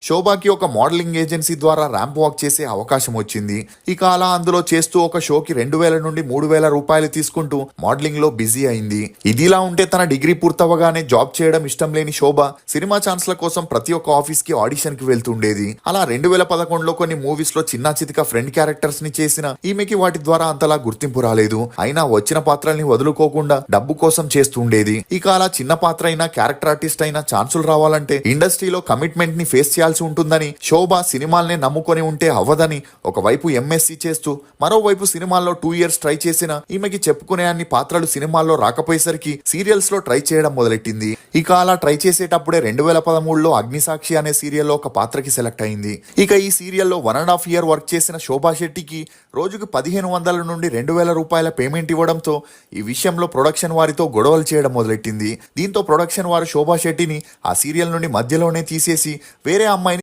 శోభాకి ఒక modelling agency ద్వారా ramp walk చేసే అవకాశం వచ్చింది. ఇక అలా అందులో చేస్తూ ఒక షోకి 2000 నుండి 3000 రూపాయలు తీసుకుంటూ మోడలింగ్ లో బిజీ అయింది. ఇదిలా ఉంటే తన డిగ్రీ పూర్తవగానే జాబ్ చేయడం ఇష్టం లేని శోభ సినిమా ఛాన్స్ల కోసం ప్రతి ఒక్క ఆఫీస్ కి ఆడిషన్ కి వెళ్తుండేది. అలా 2011లో కొన్ని మూవీస్ లో చిన్న చితిక ఫ్రెండ్ క్యారెక్టర్స్ ని చేసిన ఈమెకి వాటి ద్వారా అంతలా గుర్తింపు రాలేదు. అయినా వచ్చిన పాత్రల్ని వదులుకోకుండా డబ్బు కోసం చేస్తుండేది. ఇక అలా చిన్న పాత్ర అయినా క్యారెక్టర్ ఆర్టిస్ట్ అయినా ఛాన్సులు రావాలంటే ఇండస్ట్రీలో కమిట్మెంట్ ని ఫేస్ చేయాల్సి ఉంటుందని, శోభ సినిమాల్నే నమ్ముకొని ఉంటే అవ్వదని ఒకవైపు ఎంఎస్సీ చేస్తూ మరోవైపు సినిమాల్లో 2 ఇయర్స్ ట్రై చేసిన ఈమెకి చెప్పుకునే అన్ని పాత్రలు సినిమాల్లో రాకపోయేసరికి సీరియల్స్ లో ట్రై చేయడం మొదలెట్టింది. ఇక అలా ట్రై చేసేటప్పుడే 2013లో అగ్నిసాక్షి అనే సీరియల్లో ఒక పాత్రకి సెలెక్ట్ అయింది. ఇక ఈ సీరియల్లో 1.5 ఇయర్ వర్క్ చేసిన శోభా శెట్టికి రోజుకు 1500 నుండి 2000 రూపాయల పేమెంట్ ఇవ్వడంతో ఈ విషయంలో ప్రొడక్షన్ వారితో గొడవలు చేయడం మొదలెట్టింది. దీంతో ప్రొడక్షన్ వారు శోభా శెట్టిని ఆ సీరియల్ నుండి మధ్యలోనే తీసేసి వేరే